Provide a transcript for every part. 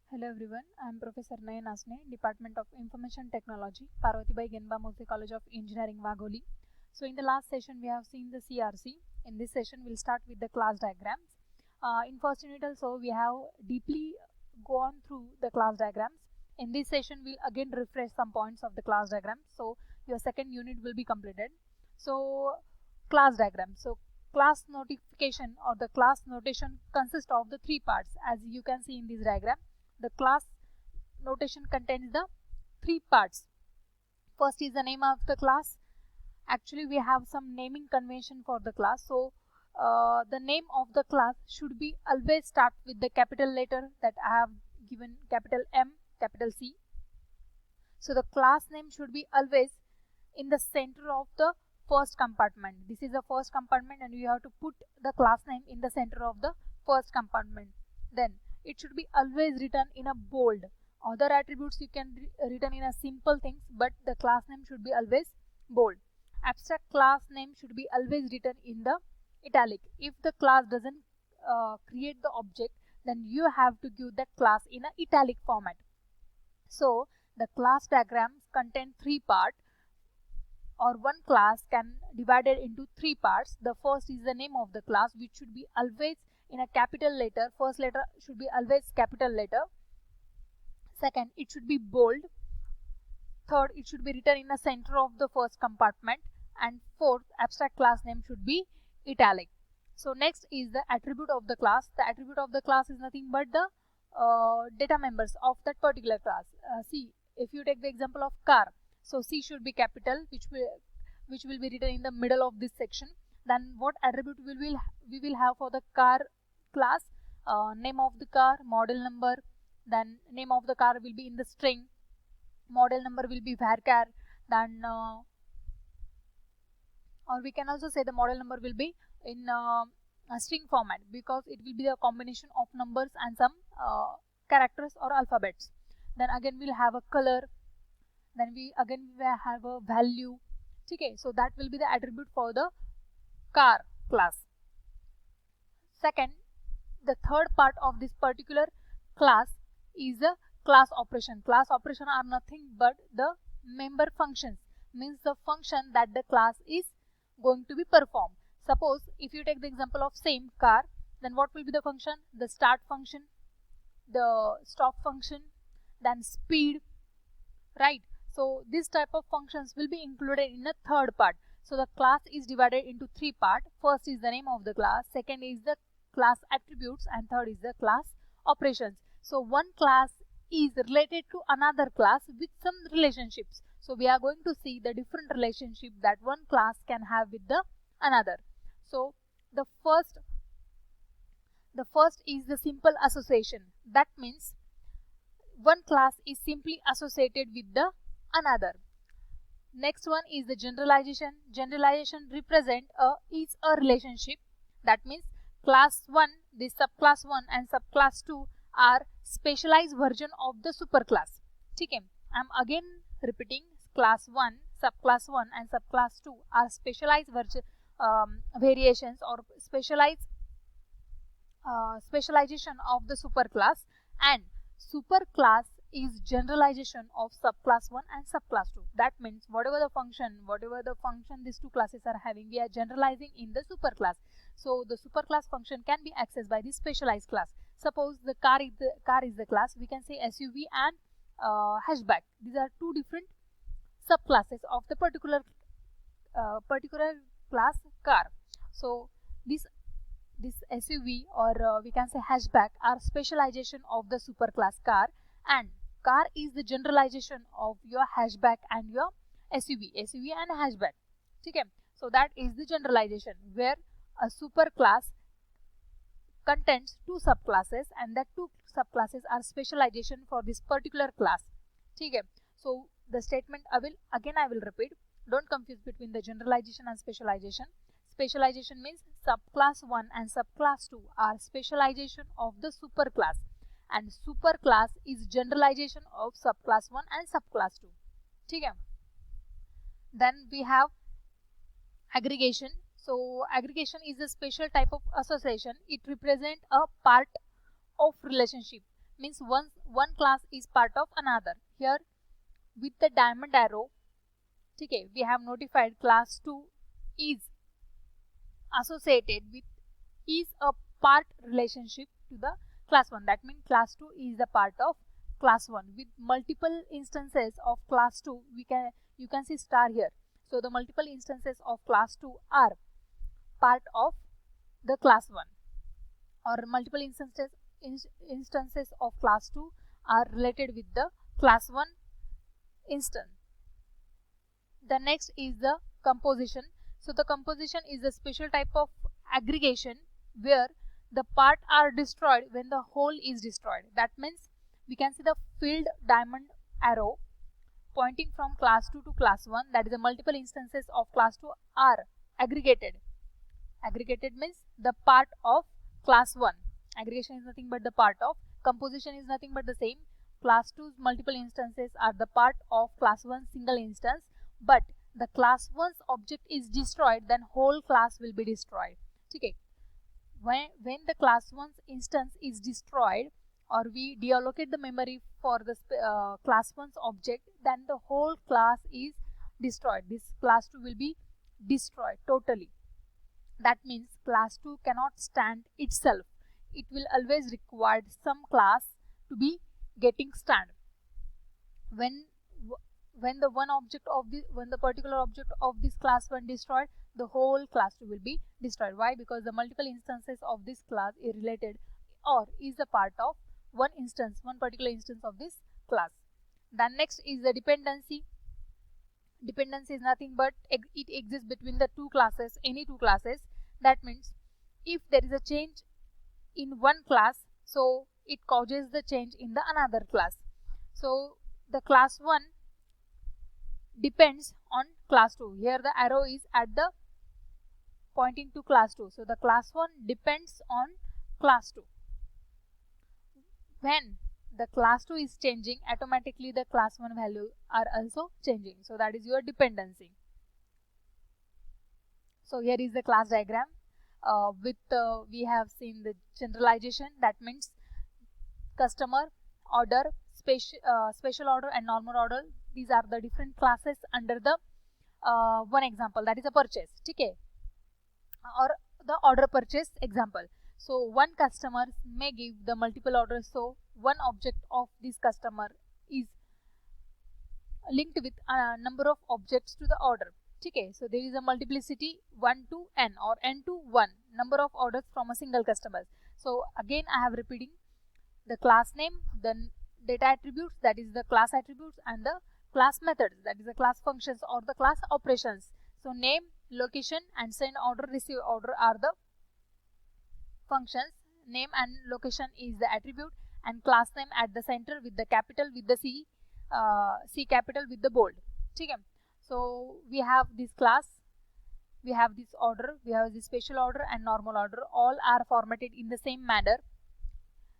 Hello everyone, I am Professor Nayan Asne, Department of Information Technology, Parvatibai Genba Mose College of Engineering, Wagholi. So in the last session we have seen the CRC. In this session we'll start with the class diagrams. In first unit also we have deeply gone through the class diagrams. In this session we'll again refresh some points of the class diagram. So your second unit will be completed. So class diagram. So class notification or the class notation consists of the three parts as you can see in this diagram. The class notation contains the three parts. First is the name of the class. Actually we have some naming convention for the class. So the name of the class should be always start with the capital letter that I have given, capital M, capital C. So the class name should be always in the center of the first compartment. This is the first compartment and you have to put the class name in the center of the first compartment. Then it should be always written in a bold. Other attributes you can written in a simple things, but the class name should be always bold. Abstract class name should be always written in the italic. If the class doesn't create the object, then you have to give that class in a italic format. So the class diagrams contain three parts, or one class can divided into three parts. The first is the name of the class, which should be always in a capital letter. First letter should be always capital letter. Second, it should be bold. Third, it should be written in the center of the first compartment. And fourth, abstract class name should be italic. So next is the attribute of the class. The attribute of the class is nothing but the data members of that particular class. See, if you take the example of car, so C should be capital, which will be written in the middle of this section. Then what attribute we will have for the car class? Name of the car, model number. Then name of the car will be in the string, model number will be varchar. Then or we can also say the model number will be in a string format, because it will be a combination of numbers and some characters or alphabets. Then again we'll have a color. Then we again will have a value. Okay, so that will be the attribute for the car class. Second, the third part of this particular class is the class operation. Class operation are nothing but the member functions, means the function that the class is going to be performed. Suppose if you take the example of same car, then what will be the function? The start function, the stop function, then speed, right? So this type of functions will be included in the third part. So the class is divided into three parts. First is the name of the class, second is the class attributes, and third is the class operations. So one class is related to another class with some relationships. So we are going to see the different relationship that one class can have with the another. So the first is the simple association. That means one class is simply associated with the another. Next one is the generalization. Generalization represent is a relationship. That means class 1, the subclass 1 and subclass 2 are specialized version of the superclass. Okay, I am again repeating, class 1, subclass 1 and subclass 2 are specialized version variations or specialization of the superclass, and superclass is generalization of subclass 1 and subclass 2. That means whatever the function these two classes are having, we are generalizing in the superclass. So the superclass function can be accessed by the specialized class. Suppose the car is the class, we can say SUV and hatchback. These are two different subclasses of the particular class car. So this SUV or we can say hatchback are specialization of the superclass car, and car is the generalization of your hatchback and your SUV and hatchback. Okay, so that is the generalization where a superclass contains two subclasses, and that two subclasses are specialization for this particular class. Okay, so the statement I will repeat. Don't confuse between the generalization and specialization. Specialization means subclass 1 and subclass 2 are specialization of the superclass, and superclass is generalization of subclass 1 and subclass 2. Okay. Then we have aggregation. So aggregation is a special type of association. It represents a part of relationship, means one class is part of another. Here with the diamond arrow, okay, we have notified class 2 is associated with, is a part relationship to the class 1. That means class 2 is a part of class 1. With multiple instances of class 2, you can see star here. So the multiple instances of class 2 are part of the class 1, or multiple instances of class 2 are related with the class 1 instance. The next is the composition. So the composition is a special type of aggregation where the part are destroyed when the whole is destroyed. That means we can see the filled diamond arrow pointing from class 2 to class 1, that is the multiple instances of class 2 are aggregated. Aggregated means the part of class 1. Aggregation is nothing but the part of. Composition is nothing but the same. Class 2's multiple instances are the part of class 1 single instance, but the class 1's object is destroyed, then whole class will be destroyed. Okay. When the class 1's instance is destroyed, or we deallocate the memory for the class 1's object, then the whole class is destroyed. This class 2 will be destroyed totally. That means class 2 cannot stand itself. It will always require some class to be getting stand. When the particular object of this class 1 destroyed, the whole class 2 will be destroyed. Why? Because the multiple instances of this class is related or is a part of one particular instance of this class. Then next is the dependency. Dependency is nothing but it exists between the two classes, any two classes. That means if there is a change in one class, so it causes the change in the another class. So the class 1 depends on class 2. Here the arrow is at the pointing to class 2. So the class 1 depends on class 2. When the class 2 is changing, automatically the class 1 value are also changing. So that is your dependency. So here is the class diagram. We have seen the generalization. That means customer, order, special order and normal order. These are the different classes under the one example, that is a purchase, okay, or the order purchase example. So one customer may give the multiple orders, so one object of this customer is linked with a number of objects to the order. Okay, so there is a multiplicity 1 to n or n to 1 number of orders from a single customer. So again I have repeating the class name, the data attributes, that is the class attributes, and the class methods, that is the class functions or the class operations. So name, location and send order, receive order are the functions. Name and location is the attribute, and class name at the center with the capital with the C capital with the bold. Okay. So we have this class, we have this order, we have this special order and normal order. All are formatted in the same manner.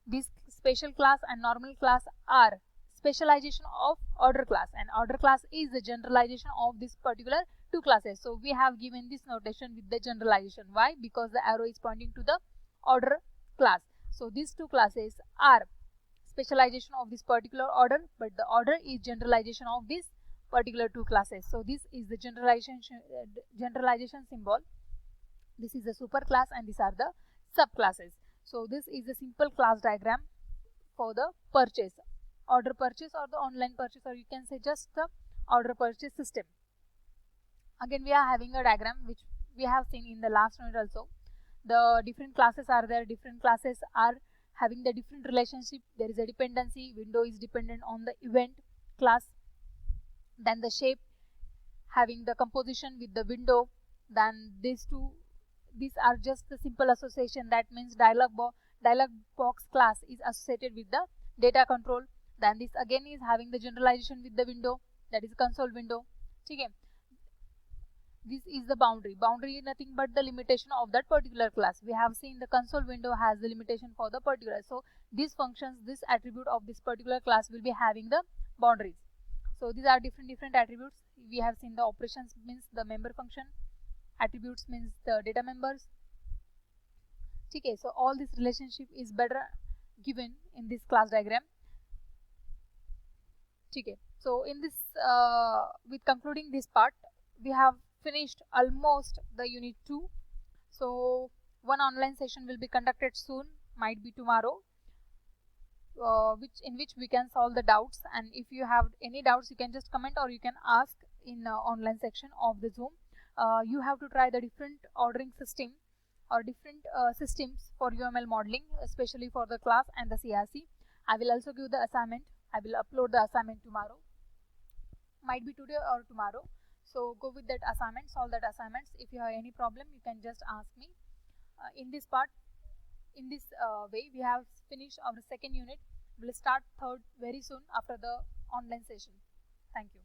This special class and normal class are specialization of order class, and order class is the generalization of this particular two classes. So we have given this notation with the generalization. Why? Because the arrow is pointing to the order class. So these two classes are specialization of this particular order, but the order is generalization of this particular two classes. So this is the generalization symbol. This is the super class and these are the subclasses. So this is a simple class diagram for the purchase, order purchase or the online purchase, or you can say just the order purchase system. Again we are having a diagram which we have seen in the last unit also. The different classes are there, different classes are having the different relationship. There is a dependency, window is dependent on the event class, then the shape having the composition with the window, then these are just the simple association. That means dialog box class is associated with the data control. Then this again is having the generalization with the window, that is console window. Okay. This is the boundary. Boundary is nothing but the limitation of that particular class. We have seen the console window has the limitation for the particular. So these functions, this attribute of this particular class will be having the boundaries. So these are different attributes. We have seen the operations means the member function, attributes means the data members. Okay, so all this relationship is better given in this class diagram. Okay, so in this with concluding this part, we have finished almost the unit 2. So one online session will be conducted soon, might be tomorrow, which we can solve the doubts. And if you have any doubts, you can just comment or you can ask in online section of the Zoom. You have to try the different ordering system or different systems for UML modeling, especially for the class and the CRC. I will also give the assignment. I will upload the assignment tomorrow, might be today or tomorrow. So go with that assignment, solve that assignments. If you have any problem, you can just ask me. In this part, in this way, we have finished our second unit. We'll start third very soon after the online session. Thank you.